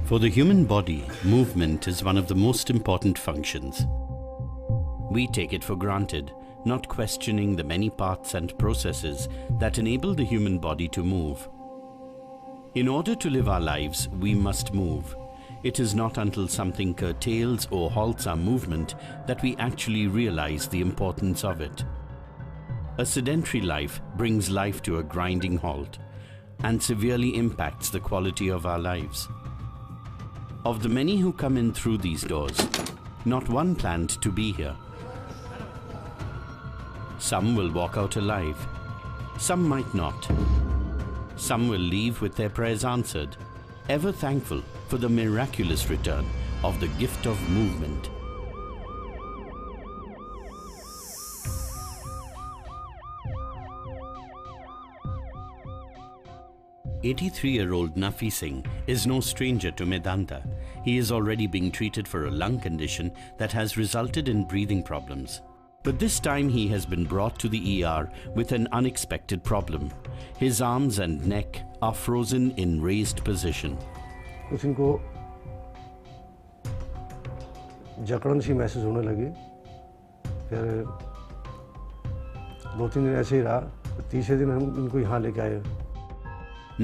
For the human body, movement is one of the most important functions. We take it for granted, not questioning the many parts and processes that enable the human body to move. In order to live our lives, we must move. It is not until something curtails or halts our movement that we actually realize the importance of it. A sedentary life brings life to a grinding halt and severely impacts the quality of our lives. Of the many who come in through these doors, not one planned to be here. Some will walk out alive. Some might not. Some will leave with their prayers answered, ever thankful for the miraculous return of the gift of movement. "83-year-old Nafi Singh is no stranger to Medanta. He is already being treated for a lung condition that has resulted in breathing problems. But this time he has been brought to the ER with an unexpected problem. His arms and neck are frozen in raised position. कुछ इनको जकड़न सी महसूस होने लगी। फिर 2-3 दिन ऐसे ही रहा। तीसरे दिन हम इनको यहाँ लेके आए।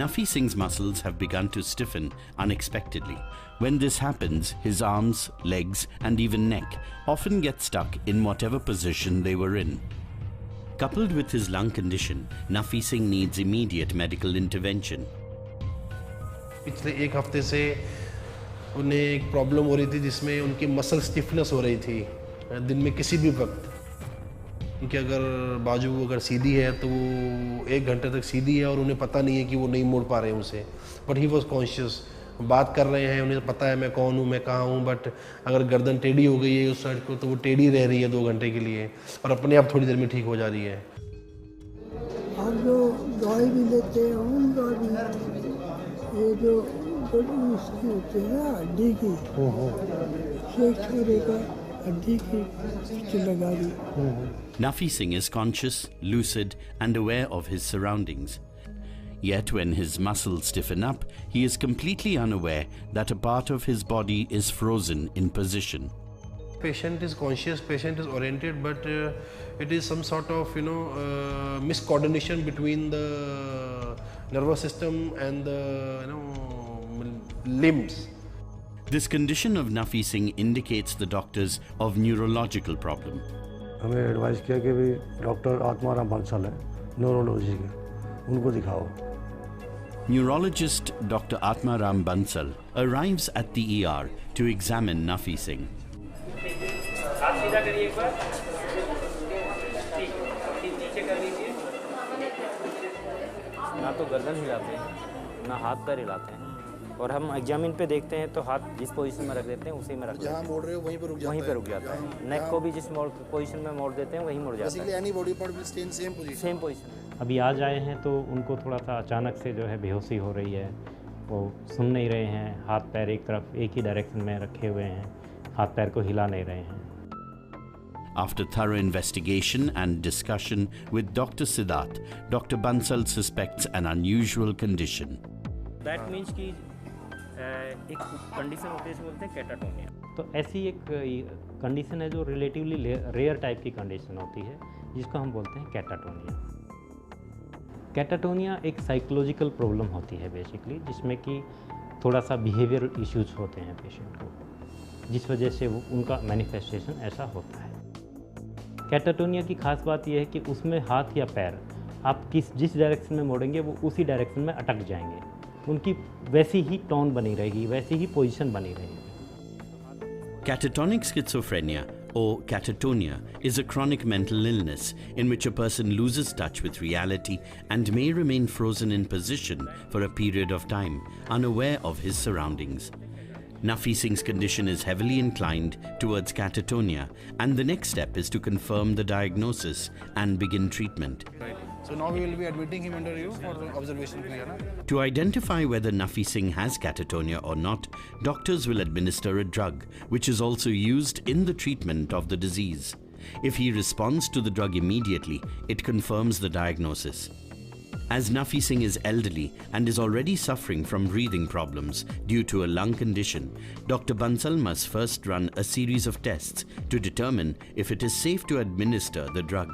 Nafi Singh's muscles have begun to stiffen unexpectedly. When this happens, his arms, legs and even neck often get stuck in whatever position they were in. Coupled with his lung condition, Nafi Singh needs immediate medical intervention. पिछले एक हफ्ते से उन्हें एक problem हो रही थी जिसमें उनकी मसल स्टिफनेस हो रही थी दिन में किसी भी वक्त। उनकी अगर बाजू अगर सीधी है तो वो 1 घंटे तक सीधी है और उन्हें पता नहीं है कि वो नहीं मोड़ पा रहे हैं उसे। बट ही वॉज कॉन्शियस, बात कर रहे हैं, उन्हें पता है मैं कौन हूँ, मैं कहाँ हूँ, बट अगर गर्दन टेढ़ी हो गई है उस साइड को तो वो टेढ़ी रह रही है 2 घंटे के लिए और अपने आप थोड़ी देर में ठीक हो जा रही है। हम जो दवाई भी लेते हैं उन दवाई ये जो उसकी होती है ना हड्डी की शेख छोरे का हड्डी की लगा दी। Nafi Singh is conscious, lucid and aware of his surroundings. Yet when his muscles stiffen up, he is completely unaware that a part of his body is frozen in position. Patient is conscious, patient is oriented, but it is some sort of miscoordination between the nervous system and the limbs. This condition of Nafi Singh indicates the doctors of neurological problem. हमें advice किया कि भी doctor Atmaram Bansal है neurology के, उनको दिखाओ। Neurologist Dr. Atma Ram Bansal arrives at the ER to examine Nafi Singh. हाथ सीधा करिए एक बार, नीचे कर लीजिए। ना तो गर्दन हिलाते हैं, ना हाथ पैर हिलाते हैं, और हम एग्जामिन पे देखते हैं तो हाथ जिस पोजीशन में रख देते हैं उसी में रख देते हैं। जहाँ मोड़ रहे हो वहीं पे रुक जाता है। नेक को भी जिस पोजीशन में मोड़ देते हैं वहीं मुड़ जाता है। Basically any body part will stay in same position। अभी आज आए हैं तो उनको थोड़ा सा अचानक से जो है बेहोशी हो रही है, वो सुन नहीं रहे हैं, हाथ पैर एक तरफ एक ही डायरेक्शन में रखे हुए हैं, हाथ पैर को हिला नहीं रहे हैं। After thorough investigation and discussion with Dr. Siddharth, Dr. Bansal suspects an unusual condition. That means कि एक कंडीशन होती है जिसे बोलते हैं कैटाटोनिया। तो ऐसी एक कंडीशन है जो रिलेटिवली रेयर टाइप की कंडीशन होती है जिसको हम बोलते हैं कैटाटोनिया। कैटाटोनिया एक साइकोलॉजिकल प्रॉब्लम होती है बेसिकली, जिसमें कि थोड़ा सा बिहेवियर इश्यूज होते हैं पेशेंट को, जिस वजह से वो उनका मैनिफेस्टेशन ऐसा होता है। कैटाटोनिया की खास बात यह है कि उसमें हाथ या पैर आप जिस डायरेक्शन में मोड़ेंगे वो उसी डायरेक्शन में अटक जाएंगे, उनकी वैसी ही टोन बनी रहेगी, वैसी ही पोजीशन बनी रहेगी। Catatonic schizophrenia or catatonia is a chronic mental illness in which a person loses touch with reality and may remain frozen in position for a period of time, unaware of his surroundings. Nafi Singh's condition is heavily inclined towards catatonia, and the next step is to confirm the diagnosis and begin treatment. So now we will be admitting him under you for observation period. To identify whether Nafi Singh has catatonia or not, doctors will administer a drug, which is also used in the treatment of the disease. If he responds to the drug immediately, it confirms the diagnosis. As Nafi Singh is elderly and is already suffering from breathing problems due to a lung condition, Dr. Bansal must first run a series of tests to determine if it is safe to administer the drug.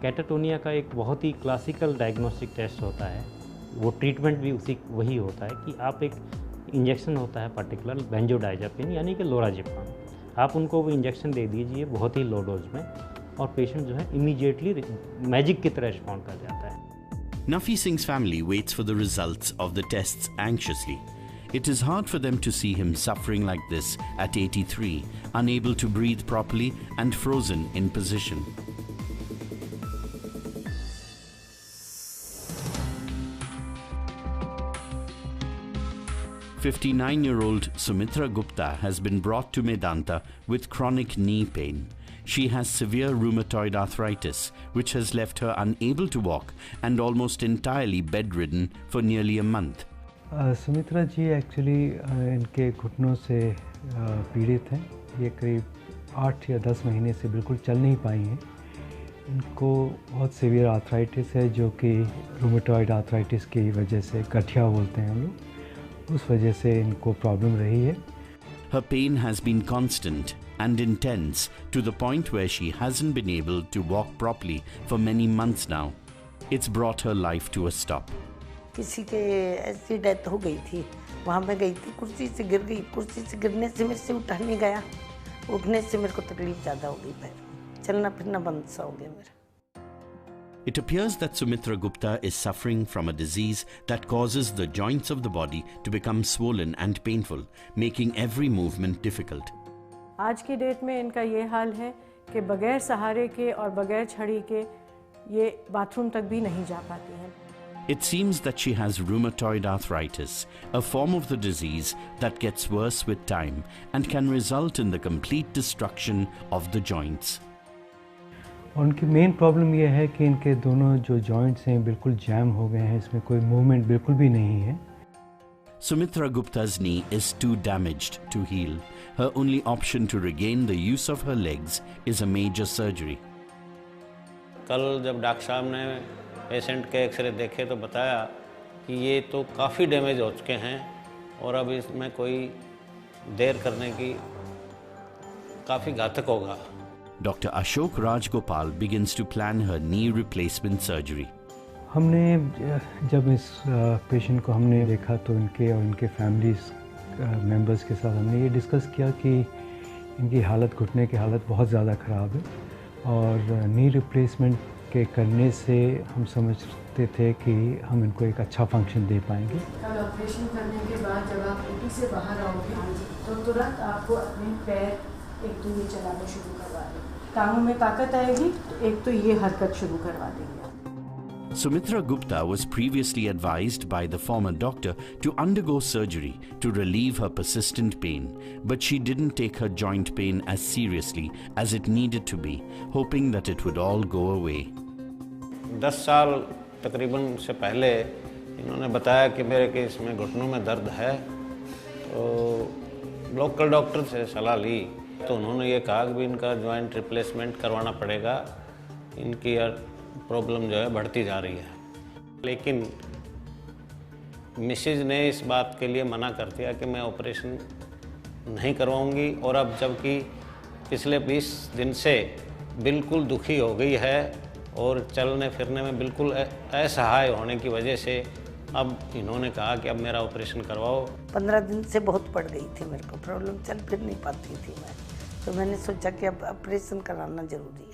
Catatonia का एक बहुत ही classical diagnostic test होता है, वो treatment भी वही होता है कि आप एक इंजेक्शन होता है पर्टिकुलर बेंजोडाइजापिन यानी कि लोराजिपाम, आप उनको वो इंजेक्शन दे दीजिए बहुत ही लो डोज में और पेशेंट जो है इमीडिएटली मैजिक की तरह रिस्पॉन्ड कर जाता है। Nafi Singh's family waits for the results of the tests anxiously. It is hard for them to see him suffering like this at 83, unable to breathe properly and frozen in position. "59-year-old Sumitra Gupta has been brought to Medanta with chronic knee pain. She has severe rheumatoid arthritis, which has left her unable to walk and almost entirely bedridden for nearly a month." Sumitra ji actually इनके घुटनों से पीड़ित हैं। ये करीब 8 या 10 महीने से बिल्कुल चल नहीं पाई हैं। इनको बहुत सीवियर आर्थराइटिस है जो कि रूमेटॉइड आर्थराइटिस की वजह से गठिया बोलते हैं हम लोग, उस वजह से इनको प्रॉब्लम रही है। Her pain has been constant and intense to the point where she hasn't been able to walk properly for many months now. It's brought her life to a stop. किसी के ऐसी डेथ हो गई थी, वहाँ मैं गई थी, कुर्सी से गिर गई, कुर्सी से गिरने से मेरे से उठा नहीं गया, उठने से मेरे को तकलीफ ज़्यादा हो गई, पैर चलना फिरना बंद सा हो गया मेरा। It appears that Sumitra Gupta is suffering from a disease that causes the joints of the body to become swollen and painful, making every movement difficult. आज की डेट में इनका ये हाल है कि बगैर सहारे के और बगैर छड़ी के ये बाथरूम तक भी नहीं जा पाती हैं। It seems that she has rheumatoid arthritis, a form of the disease that gets worse with time and can result in the complete destruction of the joints. और उनकी मेन प्रॉब्लम ये है कि इनके दोनों जो जॉइंट्स हैं बिल्कुल जैम हो गए हैं, इसमें कोई मूवमेंट बिल्कुल भी नहीं है। Sumitra Gupta's knee is too damaged to heal. Her only option to regain the use of her legs is a major surgery. कल जब डॉक्टर साहब ने पेशेंट के एक्सरे देखे तो बताया कि ये तो काफ़ी डैमेज हो चुके हैं और अब इसमें कोई देर करने की काफ़ी घातक होगा। Dr. Ashok Rajgopal begins to plan her knee replacement surgery. हमने जब इस पेशेंट को हमने देखा तो इनके और इनके फैमिलीज मेंबर्स के साथ हमने ये डिस्कस किया कि इनकी हालत, घुटने की हालत बहुत ज़्यादा ख़राब है और नी रिप्लेसमेंट के करने से हम समझते थे कि हम इनको एक अच्छा फंक्शन दे पाएंगे। कल ऑपरेशन करने के बाद जब आप ओटी से बाहर आओगे तो तुरंत आपको अपने पैर एक तो ये चलाना शुरू करवा देंगे, टांगों में ताकत आएगी तो एक तो ये हरकत शुरू करवा देंगे। Sumitra Gupta was previously advised by the former doctor to undergo surgery to relieve her persistent pain, but she didn't take her joint pain as seriously as it needed to be, hoping that it would all go away. 10 साल तकरीबन से पहले इन्होंने बताया कि मेरे case में घुटनों में दर्द है, तो लोकल डॉक्टर से सलाह ली तो उन्होंने ये कहा कि इनका जॉइंट रिप्लेसमेंट करवाना पड़ेगा, इनकी प्रॉब्लम जो है बढ़ती जा रही है। लेकिन मिसेज ने इस बात के लिए मना कर दिया कि मैं ऑपरेशन नहीं करवाऊंगी और अब जबकि पिछले 20 दिन से बिल्कुल दुखी हो गई है और चलने फिरने में बिल्कुल असहाय होने की वजह से अब इन्होंने कहा कि अब मेरा ऑपरेशन करवाओ। 15 दिन से बहुत पड़ गई थी मेरे को प्रॉब्लम, चल फिर नहीं पाती थी मैं, तो मैंने सोचा कि अब ऑपरेशन कराना जरूरी है।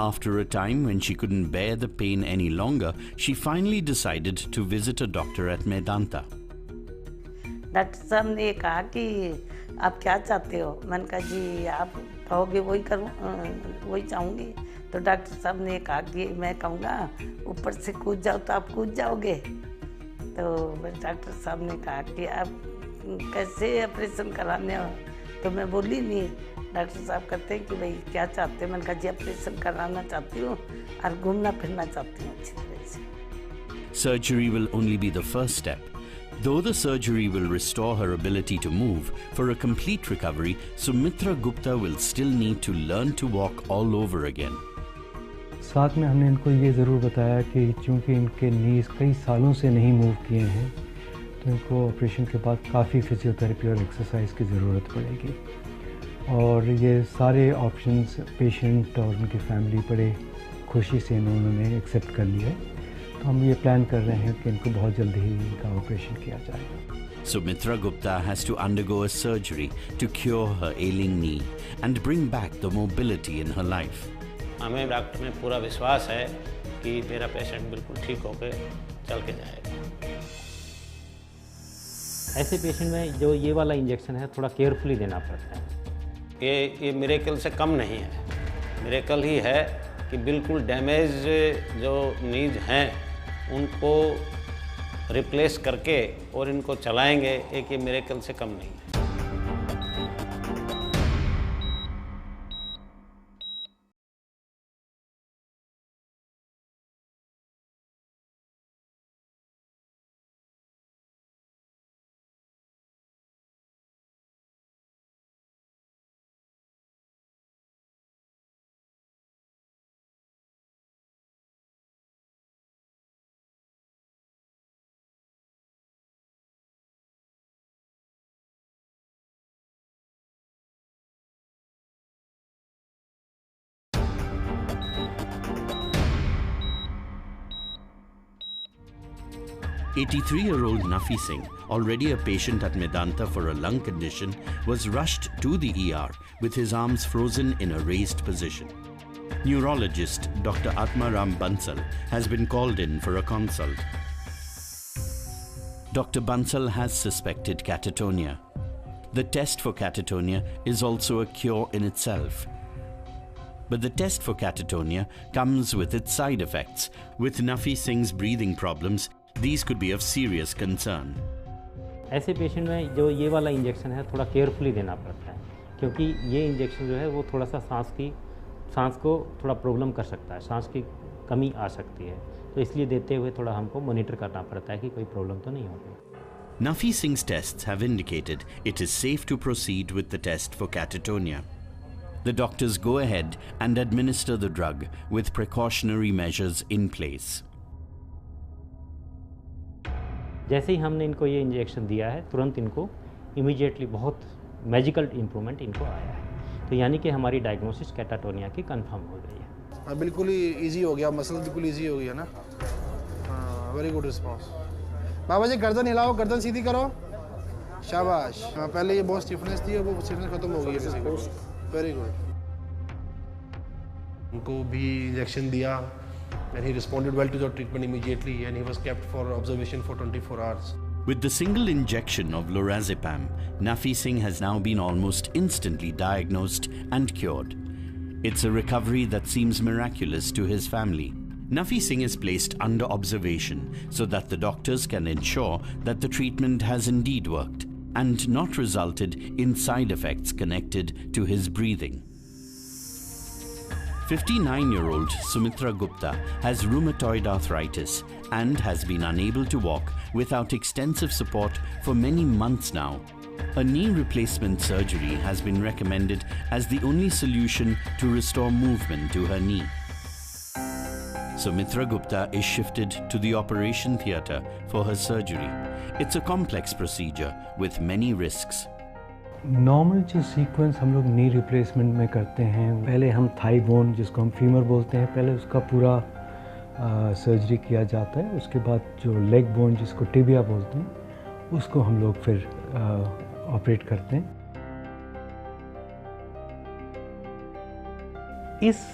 After a time when she couldn't bear the pain any longer, she finally decided to visit a doctor at Medanta. Doctor साहब ने कहा कि आप क्या चाहते हो, मैंने कहा जी आप कहोगे वही करूँ, वही चाहूँगी। तो डॉक्टर साहब ने कहा कि मैं कहूँगा ऊपर से कूद जाओ तो आप कूद जाओगे। तो डॉक्टर साहब ने कहा कि आप कैसे ऑपरेशन कराने हो, तो मैं बोली नहीं। डॉक्टर साहब कहते हैं कि भाई क्या चाहते हैं, मैंने कहा जी ऑपरेशन कराना चाहती हूँ और घूमना फिरना चाहती हूँ अच्छी तरह से। Surgery will only be the first step. Though the surgery will restore her ability to move, for a complete recovery, Sumitra Gupta will still need to learn to walk all over again. साथ में हमने इनको ये ज़रूर बताया कि चूँकि इनके नीज कई सालों से नहीं मूव किए हैं तो इनको ऑपरेशन के बाद काफ़ी फिजियोथेरेपी और एक्सरसाइज की ज़रूरत पड़ेगी। और ये सारे ऑप्शंस पेशेंट और उनकी फैमिली बड़े खुशी से उन्होंने एक्सेप्ट कर लिया है। तो हम ये प्लान कर रहे हैं कि इनको बहुत जल्दी ही इनका ऑपरेशन किया जाएगा। Sumitra Gupta has to undergo a surgery to cure her ailing knee and bring back the mobility in her life. हमें डॉक्टर में पूरा विश्वास है कि मेरा पेशेंट बिल्कुल ठीक होकर चल के जाएगा। ऐसे पेशेंट में जो ये वाला इंजेक्शन है थोड़ा केयरफुली देना पड़ता है। ये मिरेकल से कम नहीं है, मिरेकल ही है कि बिल्कुल डैमेज जो नीज हैं उनको रिप्लेस करके और इनको चलाएंगे, एक ये मिरेकल से कम नहीं है। "83-year-old Nafi Singh, already a patient at Medanta for a lung condition, was rushed to the ER with his arms frozen in a raised position. Neurologist Dr. Atmaram Bansal has been called in for a consult. Dr. Bansal has suspected catatonia. The test for catatonia is also a cure in itself. But the test for catatonia comes with its side effects. With Nafi Singh's breathing problems, these could be of serious concern. ऐसे patient में जो ये वाला injection है थोड़ा carefully देना पड़ता है, क्योंकि ये इंजेक्शन जो है वो थोड़ा सा सांस को थोड़ा प्रॉब्लम कर सकता है, सांस की कमी आ सकती है, तो इसलिए देते हुए थोड़ा हमको मॉनिटर करना पड़ता है कि कोई प्रॉब्लम तो नहीं होगी। Nafi Singh's tests have indicated it is safe to proceed with the test for catatonia. The doctors go ahead and administer the drug with precautionary measures in place. जैसे ही हमने इनको ये इंजेक्शन दिया है तुरंत इनको इमीडिएटली बहुत मैजिकल इम्प्रूवमेंट इनको आया है, तो यानी कि हमारी डायग्नोसिस कैटाटोनिया की कंफर्म हो गई है। हाँ, बिल्कुल ही इजी हो गया, मसल बिल्कुल इजी हो गया ना। हाँ, वेरी गुड रिस्पॉन्स। बाबा जी गर्दन हिलाओ, गर्दन सीधी करो, शाबाश। हाँ, पहले ये बहुत स्टिफनेस थी, वो स्टिफनेस खत्म हो गई है। Very good. उनको भी इंजेक्शन दिया and he responded well to the treatment immediately and he was kept for observation for 24 hours. With the single injection of lorazepam, Nafi Singh has now been almost instantly diagnosed and cured. It's a recovery that seems miraculous to his family. Nafi Singh is placed under observation so that the doctors can ensure that the treatment has indeed worked and not resulted in side effects connected to his breathing. 59-year-old Sumitra Gupta has rheumatoid arthritis and has been unable to walk without extensive support for many months now. A knee replacement surgery has been recommended as the only solution to restore movement to her knee. Sumitra Gupta is shifted to the operation theatre for her surgery. It's a complex procedure with many risks. Normal जो sequence हम लोग knee replacement में करते हैं, पहले हम thigh bone जिसको हम फीमर बोलते हैं, पहले उसका पूरा सर्जरी किया जाता है। उसके बाद जो लेग बोन जिसको टिबिया बोलते हैं उसको हम लोग फिर ऑपरेट करते हैं। इस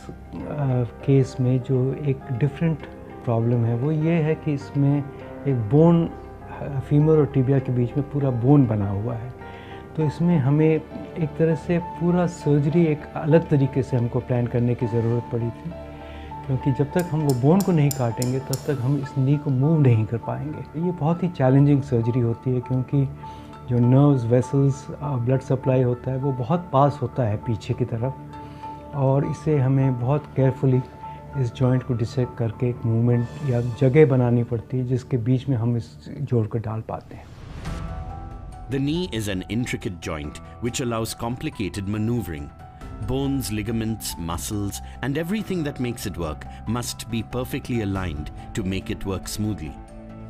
केस में जो एक डिफरेंट प्रॉब्लम है वो ये है कि इसमें एक बोन फीमर और टिबिया के बीच में पूरा बोन बना हुआ है, तो इसमें हमें एक तरह से पूरा सर्जरी एक अलग तरीके से हमको प्लान करने की ज़रूरत पड़ी थी, क्योंकि जब तक हम वो बोन को नहीं काटेंगे तब तक हम इस नी को मूव नहीं कर पाएंगे। ये बहुत ही चैलेंजिंग सर्जरी होती है, क्योंकि जो नर्व्स, वेसल्स, ब्लड सप्लाई होता है वो बहुत पास होता है पीछे की तरफ, और इससे हमें बहुत केयरफुली इस जॉइंट को डिसेक्ट करके एक मूवमेंट या जगह बनानी पड़ती है जिसके बीच में हम इस जोड़ को डाल पाते हैं। The knee is an intricate joint which allows complicated maneuvering. Bones, ligaments, muscles, and everything that makes it work must be perfectly aligned to make it work smoothly.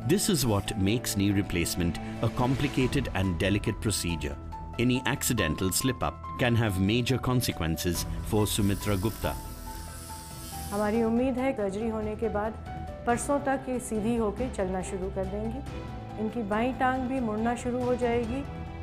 This is what makes knee replacement a complicated and delicate procedure. Any accidental slip-up can have major consequences for Sumitra Gupta. हमारी उम्मीद है surgery होने के बाद परसों तक ये सीधी होकर चलना शुरू कर देंगी। इनकी बाईं टांग भी मुड़ना शुरू हो जाएगी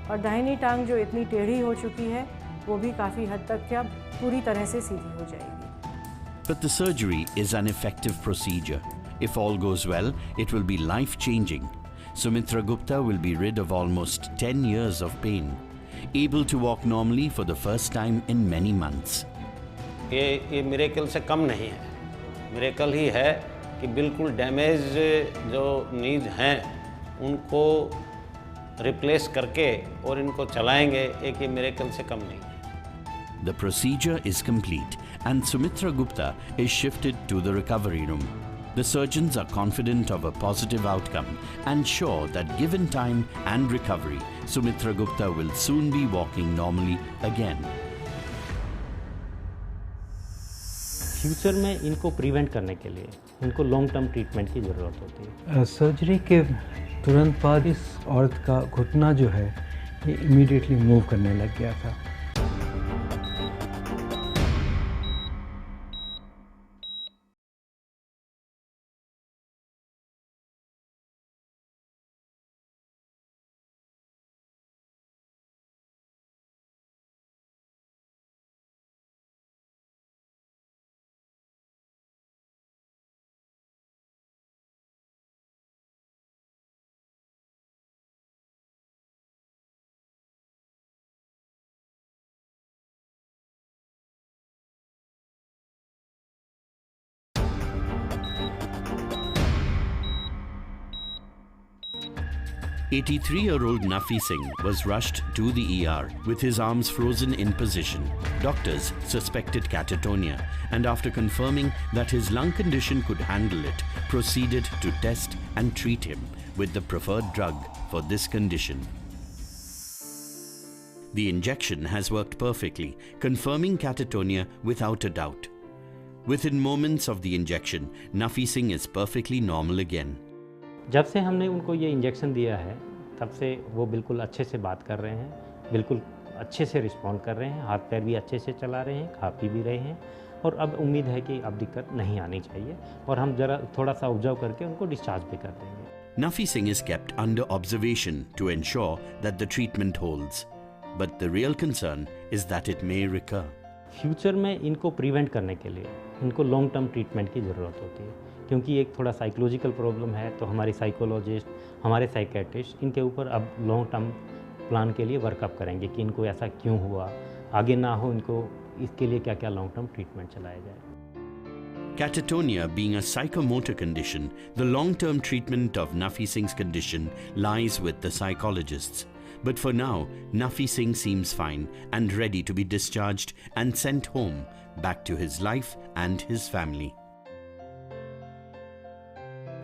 और दाहिनी टांग जो इतनी टेढ़ी हो चुकी है वो भी काफ़ी हद तक क्या पूरी तरह से सीधी हो जाएगी। But the surgery is an effective procedure. If all goes well, it will be life-changing. Sumitra Gupta will be rid of almost 10 years of pain, able to walk normally for the first time in many months. ये miracle से कम नहीं है, miracle ही है कि बिल्कुल damage जो नीज हैं उनको रिप्लेस करके और इनको चलाएंगे, एक ये मिरेकल से कम नहीं है। The procedure is complete and Sumitra Gupta is shifted to the recovery room. The surgeons are confident of a positive outcome and sure that given time and recovery, Sumitra Gupta will soon be walking normally again. Future में इनको prevent करने के लिए इनको long term treatment की ज़रूरत होती है। सर्जरी के तुरंत बाद इस औरत का घुटना जो है ये इमीडिएटली मूव करने लग गया था। "83-year-old Nafi Singh was rushed to the ER with his arms frozen in position. Doctors suspected catatonia and after confirming that his lung condition could handle it, proceeded to test and treat him with the preferred drug for this condition. The injection has worked perfectly, confirming catatonia without a doubt. Within moments of the injection, Nafi Singh is perfectly normal again. जब से हमने उनको ये injection दिया है तब से वो बिल्कुल अच्छे से बात कर रहे हैं, बिल्कुल अच्छे से रिस्पॉन्ड कर रहे हैं, हाथ पैर भी अच्छे से चला रहे हैं, खा पी भी रहे हैं और अब उम्मीद है कि अब दिक्कत नहीं आनी चाहिए और हम ज़रा थोड़ा सा ऑब्जर्व करके उनको डिस्चार्ज भी कर देंगे। Nafi Singh is kept under observation to ensure that the treatment holds. But the real concern is that it may recur. Future में इनको प्रिवेंट करने के लिए इनको लॉन्ग टर्म ट्रीटमेंट की ज़रूरत होती है क्योंकि एक थोड़ा साइकोलॉजिकल प्रॉब्लम है तो हमारे साइकोलॉजिस्ट, हमारे साइकेट्रिस्ट इनके ऊपर अब लॉन्ग टर्म प्लान के लिए वर्कअप करेंगे कि इनको ऐसा क्यों हुआ, आगे ना हो, इनको इसके लिए क्या क्या लॉन्ग टर्म ट्रीटमेंट चलाया जाए। Catatonia being a psychomotor condition, the long-term treatment of Nafi Singh's condition lies with the psychologists. But for now, Nafi Singh seems fine and ready to be discharged and sent home, back to his life and his family.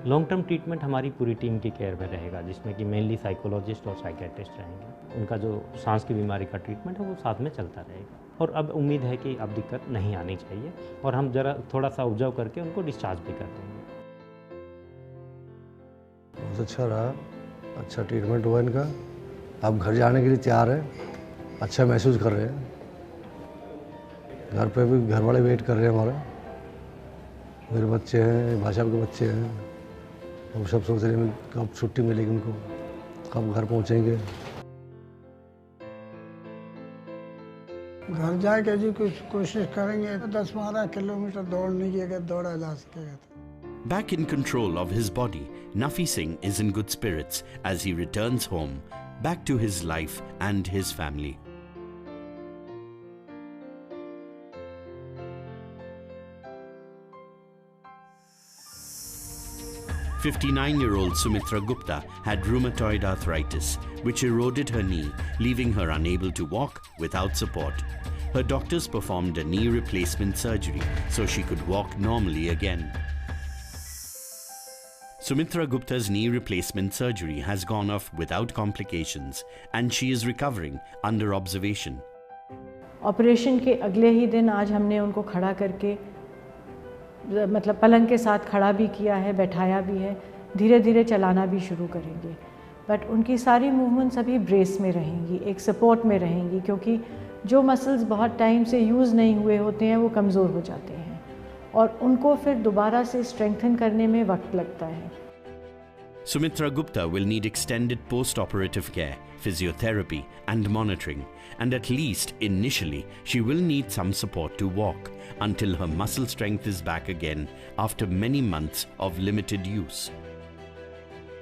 Long term treatment हमारी पूरी team की care में रहेगा जिसमें कि mainly psychologist और psychiatrist रहेंगे। उनका जो सांस की बीमारी का ट्रीटमेंट है वो साथ में चलता रहेगा और अब उम्मीद है कि अब दिक्कत नहीं आनी चाहिए और हम ज़रा थोड़ा सा ऑब्जर्व करके उनको डिस्चार्ज भी कर देंगे। बहुत अच्छा रहा, अच्छा ट्रीटमेंट हुआ इनका। अब घर जाने के लिए तैयार है, अच्छा महसूस कर रहे हैं। घर पे भी घर वाले वेट कर रहे हैं हमारा, मेरे बच्चे हैं, भाई साहब के बच्चे हैं, वो सब सोच रहे हैं कब छुट्टी मिलेगी उनको, कब घर पहुंचेंगे। घर जाके जी कुछ कोशिश करेंगे 10-12 किलोमीटर दौड़ने की अगर दौड़ा जा सकेगा। Back in control of his body, Nafi Singh is in good spirits as he returns home, back to his life and his family. "59-year-old Sumitra Gupta had rheumatoid arthritis, which eroded her knee, leaving her unable to walk without support. Her doctors performed a knee replacement surgery so she could walk normally again. Sumitra Gupta's knee replacement surgery has gone off without complications and she is recovering under observation. Operation के अगले ही दिन आज हमने उनको खड़ा करके मतलब पलंग के साथ खड़ा भी किया है, बैठाया भी है, धीरे धीरे चलाना भी शुरू करेंगे। बट उनकी सारी मूवमेंट्स अभी ब्रेस में रहेंगी, एक सपोर्ट में रहेंगी, क्योंकि जो मसल्स बहुत टाइम से यूज़ नहीं हुए होते हैं वो कमज़ोर हो जाते हैं और उनको फिर दोबारा से स्ट्रेंथन करने में वक्त लगता है। Sumitra Gupta will need extended post-operative care, physiotherapy and monitoring, and at least initially she will need some support to walk until her muscle strength is back again after many months of limited use.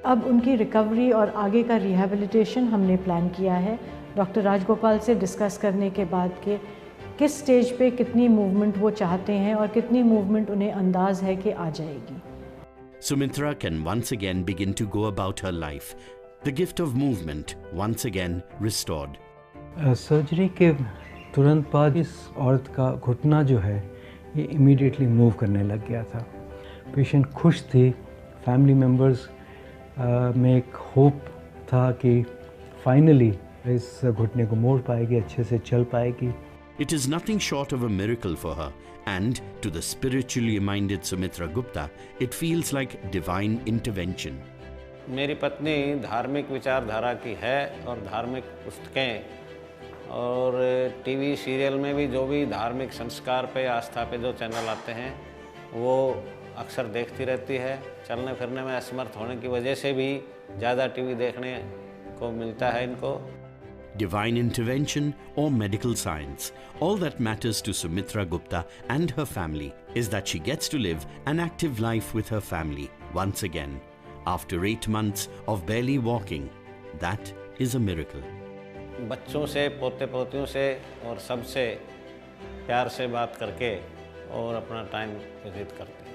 अब उनकी recovery और आगे का rehabilitation हमने plan किया है doctor Rajagopal से discuss करने के बाद के किस स्टेज पे कितनी मूवमेंट वो चाहते हैं और कितनी मूवमेंट उन्हें अंदाज़ है कि आ जाएगी। Sumitra can once again begin to go about her life, the gift of movement once again restored. Surgery के तुरंत बाद इस औरत का घुटना जो है ये इमीडिएटली मूव करने लग गया था। पेशेंट खुश थी, फैमिली मेम्बर्स में एक होप था कि फाइनली इस घुटने को मोड़ पाएगी, अच्छे से चल पाएगी। It is nothing short of a miracle for her, and to the spiritually minded Sumitra Gupta, it feels like divine intervention. मेरी पत्नी धार्मिक विचारधारा की है और धार्मिक पुस्तकें और टीवी सीरियल में भी जो भी धार्मिक संस्कार पे आस्था पे जो चैनल आते हैं वो अक्सर देखती रहती है। चलने फिरने में असमर्थ होने की वजह से भी ज़्यादा टीवी देखने को मिलता है इनको। Divine intervention or medical science, all that matters to Sumitra Gupta and her family is that she gets to live an active life with her family once again. After 8 months of barely walking, that is a miracle. बच्चों से, पोते पोतियों से और सबसे प्यार से बात करके और अपना टाइम व्यतीत करते हैं।